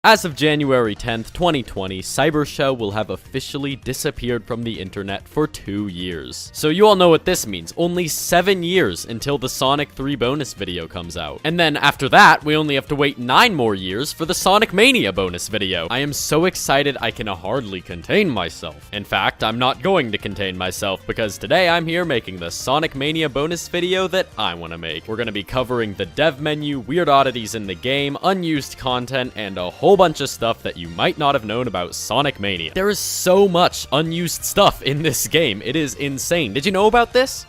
As of January 10th, 2020, Cybershell will have officially disappeared from the internet for 2 years. So you all know what this means. Only 7 years until the Sonic 3 bonus video comes out. And then after that, we only have to wait 9 more years for the Sonic Mania bonus video. I am so excited I can hardly contain myself. In fact, I'm not going to contain myself because today I'm here making the Sonic Mania bonus video that I want to make. We're going to be covering the dev menu, weird oddities in the game, unused content, and a whole bunch of stuff that you might not have known about Sonic Mania. There is so much unused stuff in this game. It is insane. Did you know about this?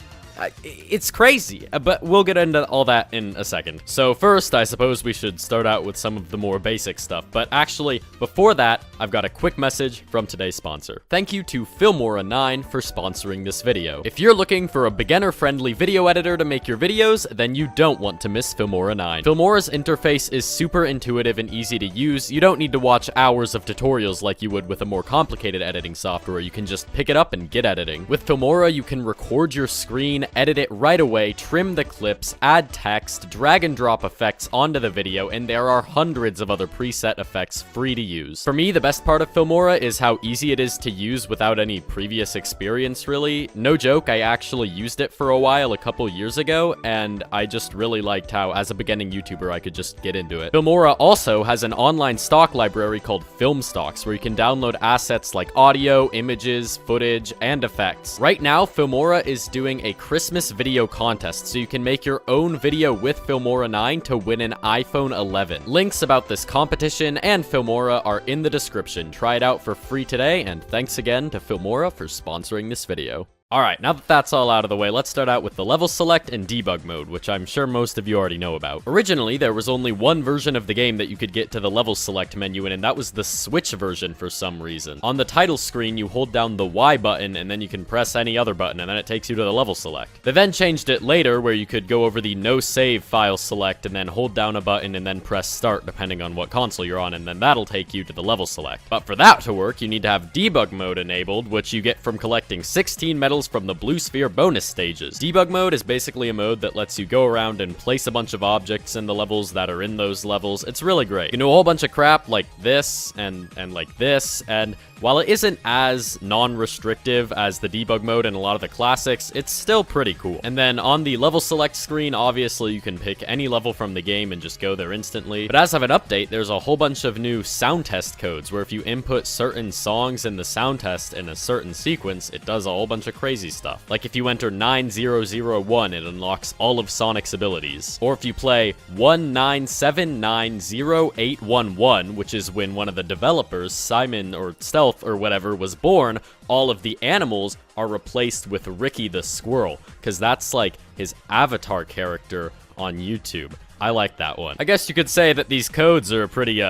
It's crazy, but we'll get into all that in a second. So first, I suppose we should start out with some of the more basic stuff, but actually, before that, I've got a quick message from today's sponsor. Thank you to Filmora9 for sponsoring this video. If you're looking for a beginner-friendly video editor to make your videos, then you don't want to miss Filmora9. Filmora's interface is super intuitive and easy to use. You don't need to watch hours of tutorials like you would with a more complicated editing software. You can just pick it up and get editing. With Filmora, you can record your screen, edit it right away, trim the clips, add text, drag and drop effects onto the video, and there are hundreds of other preset effects free to use. For me, the best part of Filmora is how easy it is to use without any previous experience, really. No joke, I actually used it for a while a couple years ago, and I just really liked how, as a beginning YouTuber, I could just get into it. Filmora also has an online stock library called Film Stocks, where you can download assets like audio, images, footage, and effects. Right now, Filmora is doing a Christmas video contest, so you can make your own video with Filmora9 to win an iPhone 11. Links about this competition and Filmora are in the description. Try it out for free today, and thanks again to Filmora for sponsoring this video. Alright, now that that's all out of the way, let's start out with the level select and debug mode, which I'm sure most of you already know about. Originally, there was only one version of the game that you could get to the level select menu in, and that was the Switch version for some reason. On the title screen, you hold down the Y button, and then you can press any other button, and then it takes you to the level select. They then changed it later, where you could go over the no save file select, and then hold down a button, and then press start, depending on what console you're on, and then that'll take you to the level select. But for that to work, you need to have debug mode enabled, which you get from collecting 16 medals from the Blue Sphere bonus stages. Debug mode is basically a mode that lets you go around and place a bunch of objects in the levels that are in those levels. It's really great. You can do a whole bunch of crap like this and like this, and while it isn't as non-restrictive as the debug mode in a lot of the classics, it's still pretty cool. And then on the level select screen, obviously you can pick any level from the game and just go there instantly. But as of an update, there's a whole bunch of new sound test codes where if you input certain songs in the sound test in a certain sequence, it does a whole bunch of crazy stuff. Like if you enter 9001, it unlocks all of Sonic's abilities. Or if you play 197908811, which is when one of the developers, Simon or Stealth or whatever, was born, all of the animals are replaced with Ricky the Squirrel, because that's like his avatar character on YouTube. I like that one. I guess you could say that these codes are pretty,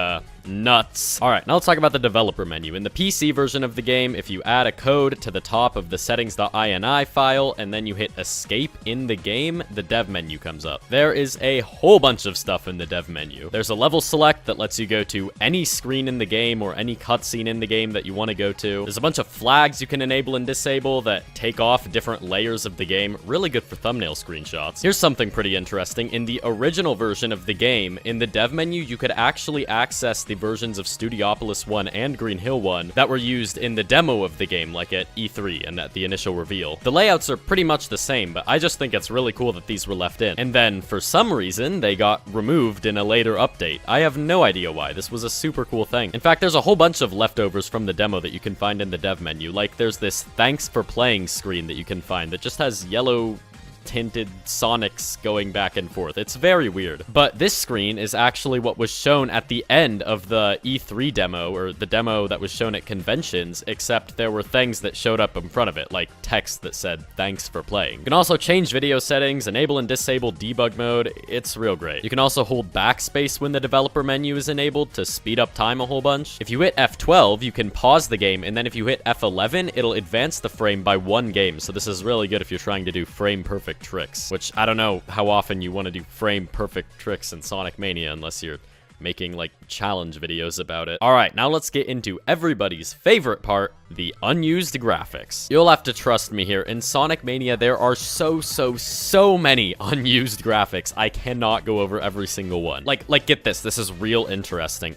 nuts. Alright, now let's talk about the developer menu. In the PC version of the game, if you add a code to the top of the settings.ini file, and then you hit escape in the game, the dev menu comes up. There is a whole bunch of stuff in the dev menu. There's a level select that lets you go to any screen in the game or any cutscene in the game that you want to go to. There's a bunch of flags you can enable and disable that take off different layers of the game. Really good for thumbnail screenshots. Here's something pretty interesting. In the original version of the game, in the dev menu, you could actually access the versions of Studiopolis 1 and Green Hill 1 that were used in the demo of the game, like at E3 and at the initial reveal. The layouts are pretty much the same, but I just think it's really cool that these were left in. And then, for some reason, they got removed in a later update. I have no idea why. This was a super cool thing. In fact, there's a whole bunch of leftovers from the demo that you can find in the dev menu. Like, there's this thanks for playing screen that you can find that just has yellow tinted Sonics going back and forth. It's very weird. But this screen is actually what was shown at the end of the E3 demo, or the demo that was shown at conventions, except there were things that showed up in front of it, like text that said, thanks for playing. You can also change video settings, enable and disable debug mode. It's real great. You can also hold backspace when the developer menu is enabled to speed up time a whole bunch. If you hit F12, you can pause the game, and then if you hit F11, it'll advance the frame by 1 game. So this is really good if you're trying to do frame perfect tricks, which I don't know how often you want to do frame perfect tricks in Sonic Mania unless you're making like challenge videos about it. All right, now let's get into everybody's favorite part, the unused graphics. You'll have to trust me here. In Sonic Mania, there are so many unused graphics. I cannot go over every single one. Like get this. This is real interesting.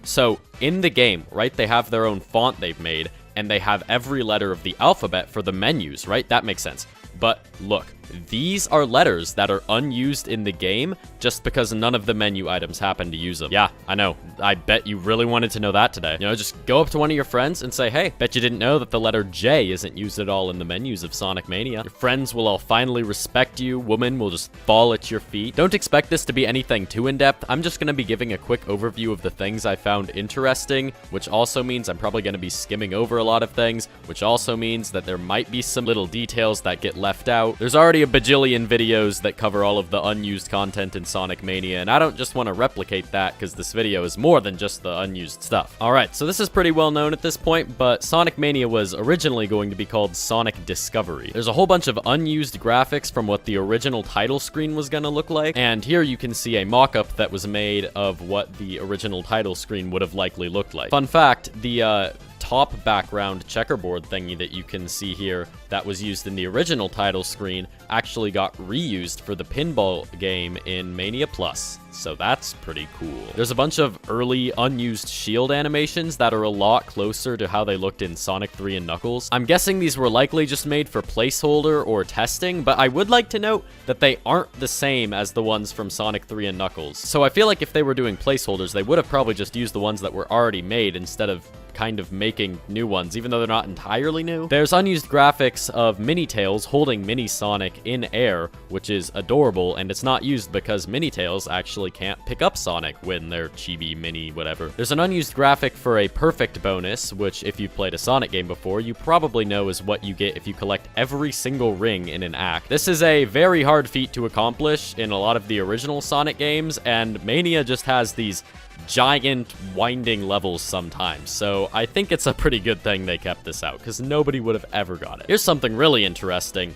So in the game, right, they have their own font they've made, and they have every letter of the alphabet for the menus, right? That makes sense. But look, these are letters that are unused in the game just because none of the menu items happen to use them. Yeah, I know. I bet you really wanted to know that today. You know, just go up to one of your friends and say, hey, bet you didn't know that the letter J isn't used at all in the menus of Sonic Mania. Your friends will all finally respect you. Women will just fall at your feet. Don't expect this to be anything too in-depth. I'm just going to be giving a quick overview of the things I found interesting, which also means I'm probably going to be skimming over a lot of things, which also means that there might be some little details that get left out. There's already a bajillion videos that cover all of the unused content in Sonic Mania, and I don't just want to replicate that because this video is more than just the unused stuff. Alright, so this is pretty well known at this point, but Sonic Mania was originally going to be called Sonic Discovery. There's a whole bunch of unused graphics from what the original title screen was going to look like, and here you can see a mock-up that was made of what the original title screen would have likely looked like. Fun fact, the top background checkerboard thingy that you can see here that was used in the original title screen actually got reused for the pinball game in Mania Plus. So that's pretty cool. There's a bunch of early unused shield animations that are a lot closer to how they looked in Sonic 3 and Knuckles. I'm guessing these were likely just made for placeholder or testing, but I would like to note that they aren't the same as the ones from Sonic 3 and Knuckles. So I feel like if they were doing placeholders, they would have probably just used the ones that were already made instead of kind of making new ones, even though they're not entirely new. There's unused graphics of Mini Tails holding Mini Sonic in air, which is adorable, and it's not used because Mini Tails actually can't pick up Sonic when they're chibi, mini, whatever. There's an unused graphic for a perfect bonus, which if you've played a Sonic game before, you probably know is what you get if you collect every single ring in an act. This is a very hard feat to accomplish in a lot of the original Sonic games, and Mania just has these giant winding levels sometimes, so I think it's a pretty good thing they kept this out, because nobody would have ever got it. Here's something really interesting.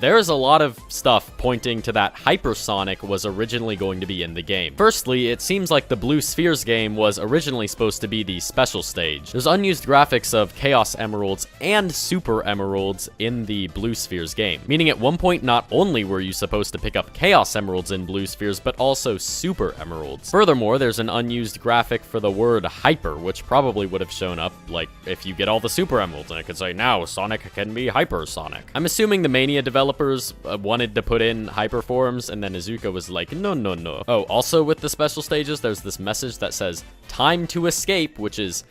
There's a lot of stuff pointing to that Hypersonic was originally going to be in the game. Firstly, it seems like the Blue Spheres game was originally supposed to be the special stage. There's unused graphics of Chaos Emeralds and Super Emeralds in the Blue Spheres game, meaning at one point not only were you supposed to pick up Chaos Emeralds in Blue Spheres, but also Super Emeralds. Furthermore, there's an unused graphic for the word Hyper, which probably would have shown up, like, if you get all the Super Emeralds, and it could say, now Sonic can be Hypersonic. I'm assuming the Mania developers wanted to put in hyper forms, and then Izuka was like, no, no, no. Oh, also with the special stages, there's this message that says, time to escape, which is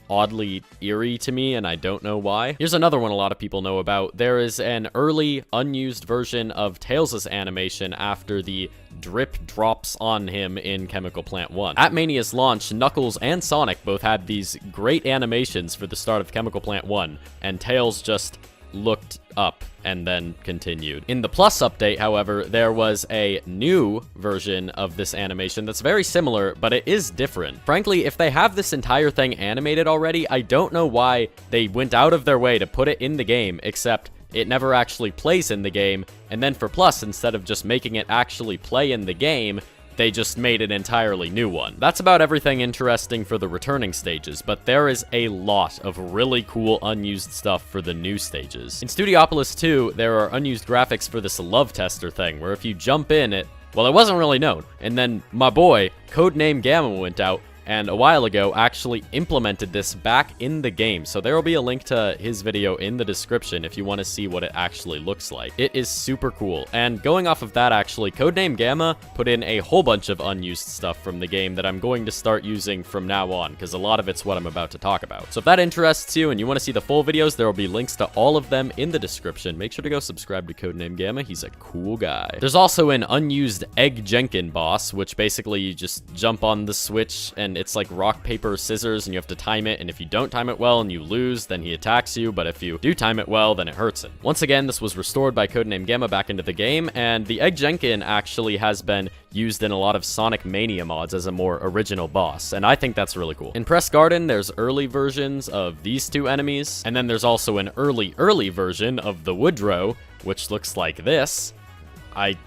oddly eerie to me, and I don't know why. Here's another one a lot of people know about. There is an early unused version of Tails' animation after the drip drops on him in Chemical Plant 1. At Mania's launch, Knuckles and Sonic both had these great animations for the start of Chemical Plant 1, and Tails just looked up and then continued. In the Plus update, however, there was a new version of this animation that's very similar, but it is different. Frankly, if they have this entire thing animated already, I don't know why they went out of their way to put it in the game, except it never actually plays in the game, and then for Plus, instead of just making it actually play in the game, they just made an entirely new one. That's about everything interesting for the returning stages, but there is a lot of really cool unused stuff for the new stages. In Studiopolis 2, there are unused graphics for this love tester thing, where if you jump in it, well, it wasn't really known, and then my boy, Codename Gamma, went out and a while ago actually implemented this back in the game. So there will be a link to his video in the description if you want to see what it actually looks like. It is super cool. And going off of that, actually, Codename Gamma put in a whole bunch of unused stuff from the game that I'm going to start using from now on, because a lot of it's what I'm about to talk about. So if that interests you and you want to see the full videos, there will be links to all of them in the description. Make sure to go subscribe to Codename Gamma. He's a cool guy. There's also an unused Egg Jenkin boss, which basically you just jump on the switch and it's like rock, paper, scissors, and you have to time it, and if you don't time it well and you lose, then he attacks you, but if you do time it well, then it hurts him. Once again, this was restored by Codename Gamma back into the game, and the Egg Jenkin actually has been used in a lot of Sonic Mania mods as a more original boss, and I think that's really cool. In Press Garden, there's early versions of these two enemies, and then there's also an early version of the Woodrow, which looks like this.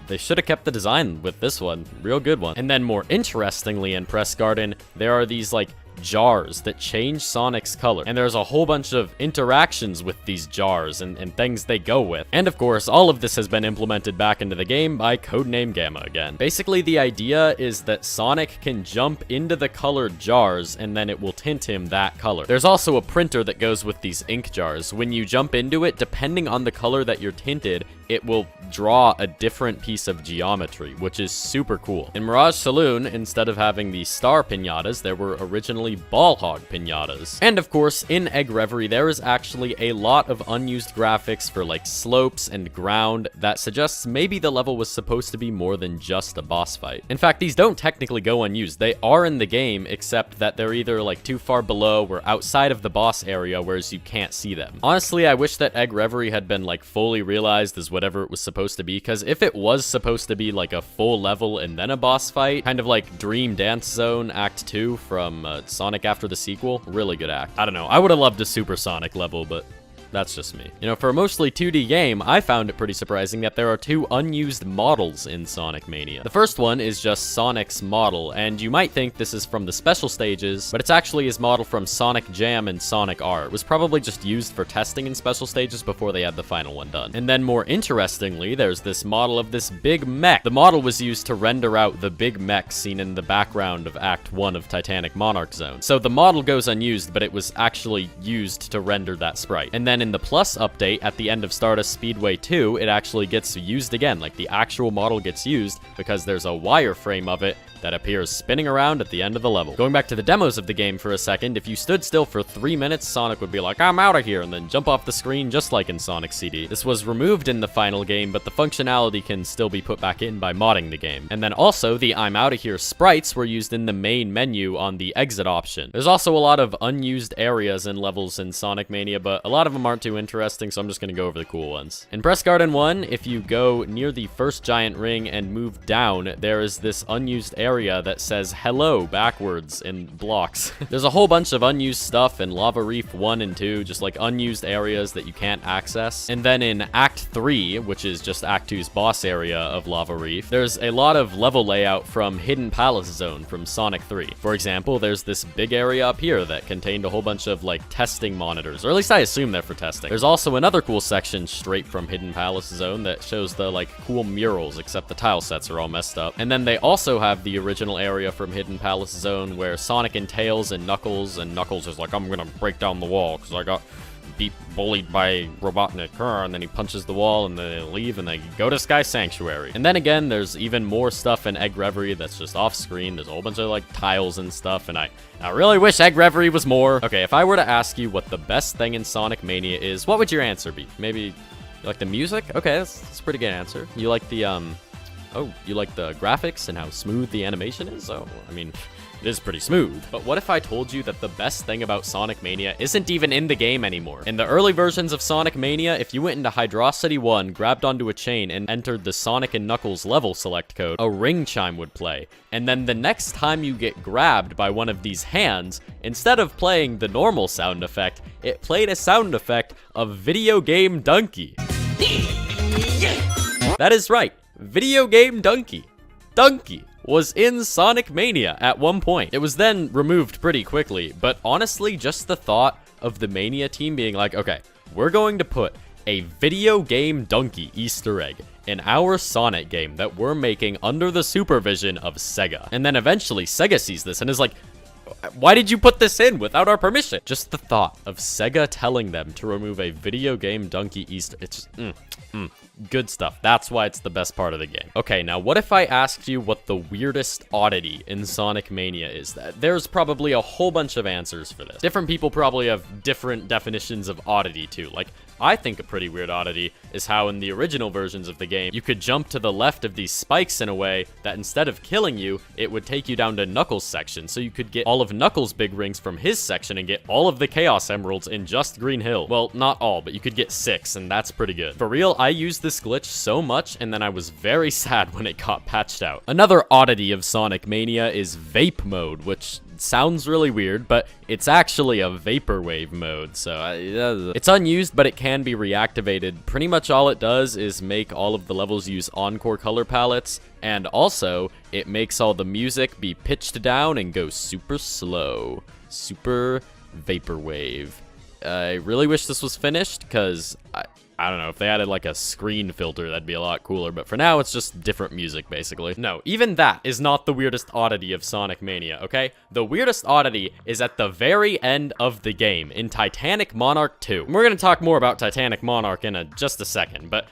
They should have kept the design with this one. Real good one. And then more interestingly in Press Garden, there are these like jars that change Sonic's color. And there's a whole bunch of interactions with these jars and things they go with. And of course, all of this has been implemented back into the game by Codename Gamma again. Basically, the idea is that Sonic can jump into the colored jars and then it will tint him that color. There's also a printer that goes with these ink jars. When you jump into it, depending on the color that you're tinted, it will draw a different piece of geometry, which is super cool. In Mirage Saloon, instead of having the star pinatas, there were originally ball hog pinatas. And of course, in Egg Reverie, there is actually a lot of unused graphics for like slopes and ground that suggests maybe the level was supposed to be more than just a boss fight. In fact, these don't technically go unused. They are in the game, except that they're either like too far below or outside of the boss area, whereas you can't see them. Honestly, I wish that Egg Reverie had been like fully realized as whatever it was supposed to be, because if it was supposed to be like a full level and then a boss fight, kind of like Dream Dance Zone Act 2 from Sonic After the Sequel, really good act. I don't know, I would have loved a Super Sonic level, but that's just me. You know, for a mostly 2D game, I found it pretty surprising that there are 2 unused models in Sonic Mania. The first one is just Sonic's model, and you might think this is from the special stages, but it's actually his model from Sonic Jam and Sonic R. It was probably just used for testing in special stages before they had the final one done. And then more interestingly, there's this model of this big mech. The model was used to render out the big mech seen in the background of Act 1 of Titanic Monarch Zone. So the model goes unused, but it was actually used to render that sprite. And then in the Plus update at the end of Stardust Speedway 2, it actually gets used again. Like, the actual model gets used because there's a wireframe of it that appears spinning around at the end of the level. Going back to the demos of the game for a second, if you stood still for 3 minutes, Sonic would be like, "I'm out of here," and then jump off the screen just like in Sonic CD. This was removed in the final game, but the functionality can still be put back in by modding the game. And then also, the "I'm out of here" sprites were used in the main menu on the exit option. There's also a lot of unused areas and levels in Sonic Mania, but a lot of them aren't too interesting, so I'm just gonna go over the cool ones. In Press Garden 1, if you go near the first giant ring and move down, there is this unused area that says hello backwards in blocks. There's a whole bunch of unused stuff in Lava Reef 1 and 2, just like unused areas that you can't access. And then in Act 3, which is just Act 2's boss area of Lava Reef, there's a lot of level layout from Hidden Palace Zone from Sonic 3. For example, there's this big area up here that contained a whole bunch of like testing monitors, or at least I assume they're for testing. There's also another cool section straight from Hidden Palace Zone that shows the like cool murals, except the tile sets are all messed up. And then they also have the original area from Hidden Palace Zone where Sonic and Tails and Knuckles is like, "I'm gonna break down the wall because I got bullied by Robotnik," and then he punches the wall and they leave and they go to Sky Sanctuary. And then again, there's even more stuff in Egg Reverie that's just off screen. There's a whole bunch of like tiles and stuff, and I really wish Egg Reverie was more. Okay, if I were to ask you what the best thing in Sonic Mania is, what would your answer be? Maybe you like the music? Okay, that's a pretty good answer. You like the oh, you like the graphics and how smooth the animation is? Oh, I mean, it is pretty smooth. But what if I told you that the best thing about Sonic Mania isn't even in the game anymore? In the early versions of Sonic Mania, if you went into Hydrocity 1, grabbed onto a chain, and entered the Sonic and Knuckles level select code, a ring chime would play. And then the next time you get grabbed by one of these hands, instead of playing the normal sound effect, it played a sound effect of Video Game Donkey. That is right. Video Game Donkey. Donkey was in Sonic Mania at one point. It was then removed pretty quickly, but honestly, just the thought of the Mania team being like, okay, we're going to put a Video Game Donkey Easter egg in our Sonic game that we're making under the supervision of Sega. And then eventually Sega sees this and is like, why did you put this in without our permission? Just the thought of Sega telling them to remove a Video Game Donkey Easter, it's just, good stuff. That's why it's the best part of the game. Okay, now what if I asked you what the weirdest oddity in Sonic Mania is? There's probably a whole bunch of answers for this. Different people probably have different definitions of oddity too. Like, I think a pretty weird oddity is how in the original versions of the game, you could jump to the left of these spikes in a way that instead of killing you, it would take you down to Knuckles' section, so you could get all of Knuckles' big rings from his section and get all of the Chaos Emeralds in just Green Hill. Well, not all, but you could get 6, and that's pretty good. For real, I used this glitch so much, and then I was very sad when it got patched out. Another oddity of Sonic Mania is Vape Mode, which sounds really weird, but it's actually a vaporwave mode, so it's unused, but it can be reactivated. Pretty much all it does is make all of the levels use Encore color palettes, and also it makes all the music be pitched down and go super slow. Super Vaporwave. I really wish this was finished, because I don't know, if they added like a screen filter, that'd be a lot cooler, but for now, it's just different music, basically. No, even that is not the weirdest oddity of Sonic Mania, okay? The weirdest oddity is at the very end of the game, in Titanic Monarch 2. And we're gonna talk more about Titanic Monarch in just a second, but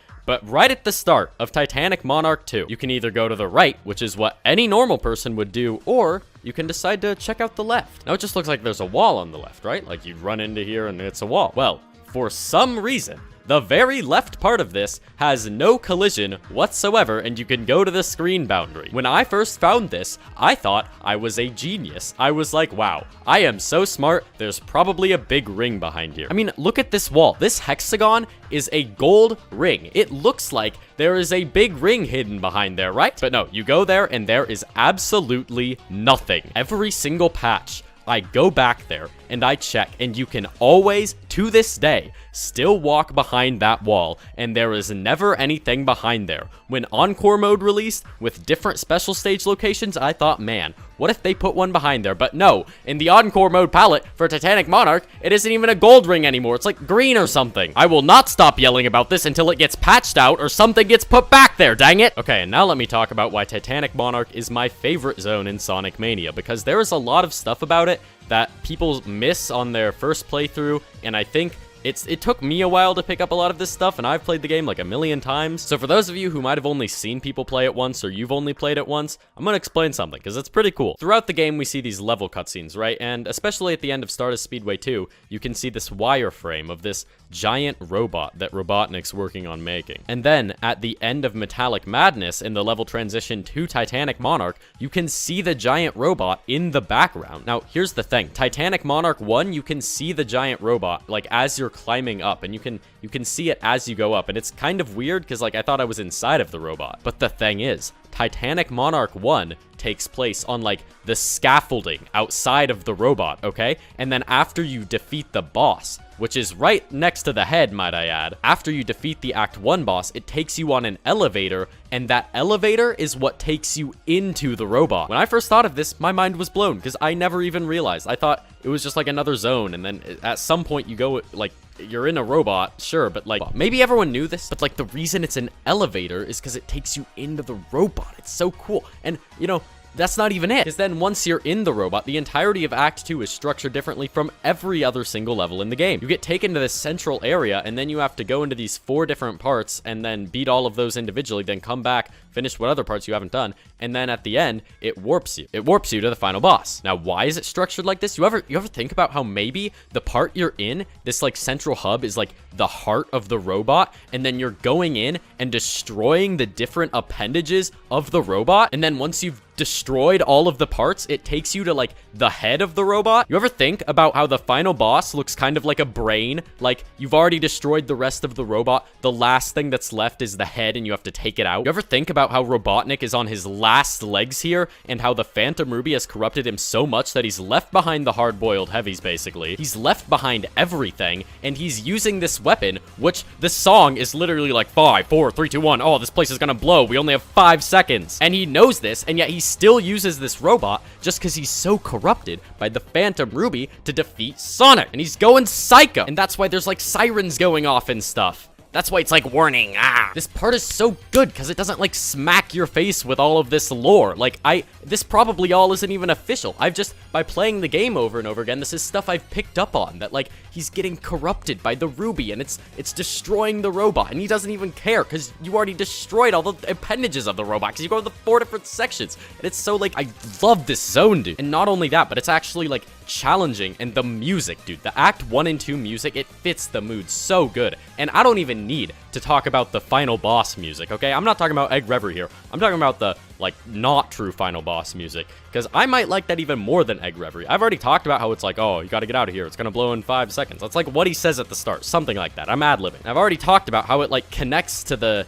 right at the start of Titanic Monarch 2, you can either go to the right, which is what any normal person would do, or you can decide to check out the left. Now, it just looks like there's a wall on the left, right? Like, you run into here and it's a wall. Well, for some reason, the very left part of this has no collision whatsoever, and you can go to the screen boundary. When I first found this, I thought I was a genius. I was like, wow, I am so smart. There's probably a big ring behind here. I mean, look at this wall. This hexagon is a gold ring. It looks like there is a big ring hidden behind there, right? But no, you go there and there is absolutely nothing. Every single patch, I go back there and I check, and you can always, to this day, still walk behind that wall, and there is never anything behind there. When Encore mode released with different special stage locations, I thought, man, what if they put one behind there? But no, in the Encore mode palette for Titanic Monarch, it isn't even a gold ring anymore. It's like green or something. I will not stop yelling about this until it gets patched out or something gets put back there, dang it. Okay, and now let me talk about why Titanic Monarch is my favorite zone in Sonic Mania, because there is a lot of stuff about it that people miss on their first playthrough, and I think it took me a while to pick up a lot of this stuff, and I've played the game like a million times. So for those of you who might have only seen people play it once, or you've only played it once, I'm gonna explain something, because it's pretty cool. Throughout the game, we see these level cutscenes, right? And especially at the end of Stardust Speedway 2, you can see this wireframe of this giant robot that Robotnik's working on making. And then, at the end of Metallic Madness, in the level transition to Titanic Monarch, you can see the giant robot in the background. Now, here's the thing. Titanic Monarch 1, you can see the giant robot, like, as you're climbing up, and you can see it as you go up, and it's kind of weird, because, like, I thought I was inside of the robot. But the thing is, Titanic Monarch 1 takes place on, like, the scaffolding outside of the robot, okay? And then after you defeat the boss, which is right next to the head, might I add, after you defeat the Act 1 boss, it takes you on an elevator, and that elevator is what takes you into the robot. When I first thought of this, my mind was blown, because I never even realized. I thought it was just like another zone, and then at some point you go, like, you're in a robot, sure, but like, maybe everyone knew this, but like, the reason it's an elevator is because it takes you into the robot. It's so cool. And, you know, that's not even it, because then once you're in the robot, the entirety of Act 2 is structured differently from every other single level in the game. You get taken to this central area, and then you have to go into these 4 different parts, and then beat all of those individually, then come back, finish what other parts you haven't done, and then at the end, it warps you. It warps you to the final boss. Now, why is it structured like this? You ever think about how maybe the part you're in, this like central hub, is like the heart of the robot, and then you're going in and destroying the different appendages of the robot, and then once you've destroyed all of the parts, it takes you to like the head of the robot? You ever think about how the final boss looks kind of like a brain? Like, you've already destroyed the rest of the robot, the last thing that's left is the head, and you have to take it out. You ever think about how Robotnik is on his last legs here, and how the Phantom Ruby has corrupted him so much that he's left behind the hard-boiled heavies, basically. He's left behind everything, and he's using this weapon, which the song is literally like 5, 4, 3, 2, 1. Oh, this place is gonna blow. We only have 5 seconds. And he knows this, and yet he still uses this robot just because he's so corrupted by the Phantom Ruby to defeat Sonic. And he's going psycho. And that's why there's like sirens going off and stuff. That's why it's like, warning, ah. This part is so good because it doesn't like smack your face with all of this lore. Like, this probably all isn't even official. I've just, by playing the game over and over again, this is stuff I've picked up on, that like, he's getting corrupted by the Ruby, and it's destroying the robot, and he doesn't even care because you already destroyed all the appendages of the robot because you go to the 4 different sections. And it's so like, I love this zone, dude. And not only that, but it's actually like challenging, and the music, dude, the Act 1 and 2 music, it fits the mood so good. And I don't even need to talk about the final boss music, okay? I'm not talking about Egg Reverie here. I'm talking about the, like, not true final boss music, because I might like that even more than Egg Reverie. I've already talked about how it's like, oh, you gotta get out of here, it's gonna blow in 5 seconds. That's like what he says at the start, something like that. I'm ad-libbing. I've already talked about how it, like, connects to the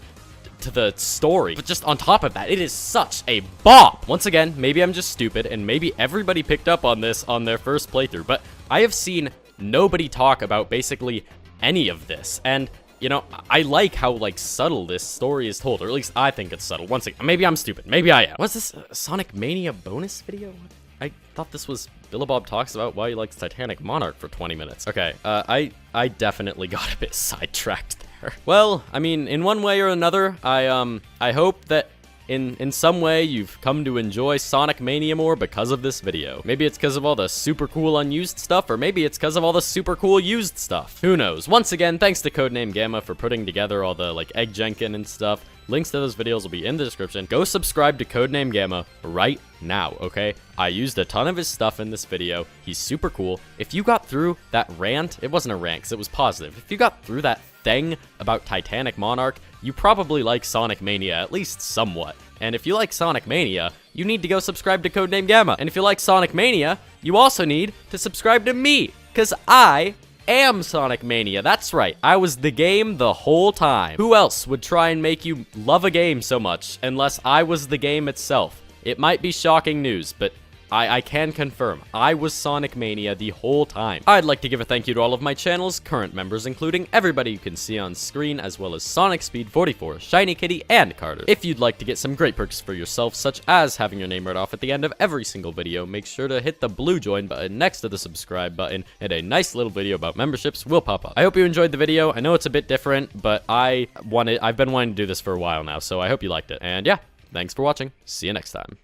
story, but just on top of that, it is such a bop. Once again, maybe I'm just stupid, and maybe everybody picked up on this on their first playthrough, but I have seen nobody talk about basically any of this, and you know, I like how, like, subtle this story is told, or at least I think it's subtle. Once again, maybe I'm stupid, maybe I am. What's this, Sonic Mania bonus video? I thought this was BillehBawb talks about why he likes Titanic Monarch for 20 minutes. Okay, I definitely got a bit sidetracked there. Well, I mean, in one way or another, I hope that in some way you've come to enjoy Sonic Mania more because of this video. Maybe it's because of all the super cool unused stuff, or maybe it's because of all the super cool used stuff. Who knows? Once again, thanks to Codename Gamma for putting together all the, like, Egg Jenkin and stuff. Links to those videos will be in the description. Go subscribe to Codename Gamma right now, okay? I used a ton of his stuff in this video. He's super cool. If you got through that rant, it wasn't a rant because it was positive. If you got through that thing about Titanic Monarch, you probably like Sonic Mania, at least somewhat. And if you like Sonic Mania, you need to go subscribe to Codename Gamma. And if you like Sonic Mania, you also need to subscribe to me, because I am Sonic Mania. That's right, I was the game the whole time. Who else would try and make you love a game so much unless I was the game itself? It might be shocking news, but I can confirm, I was Sonic Mania the whole time. I'd like to give a thank you to all of my channel's current members, including everybody you can see on screen, as well as Sonic Speed 44, Shiny Kitty, and Carter. If you'd like to get some great perks for yourself, such as having your name read off at the end of every single video, make sure to hit the blue join button next to the subscribe button, and a nice little video about memberships will pop up. I hope you enjoyed the video. I know it's a bit different, but I've been wanting to do this for a while now, so I hope you liked it. And yeah, thanks for watching. See you next time.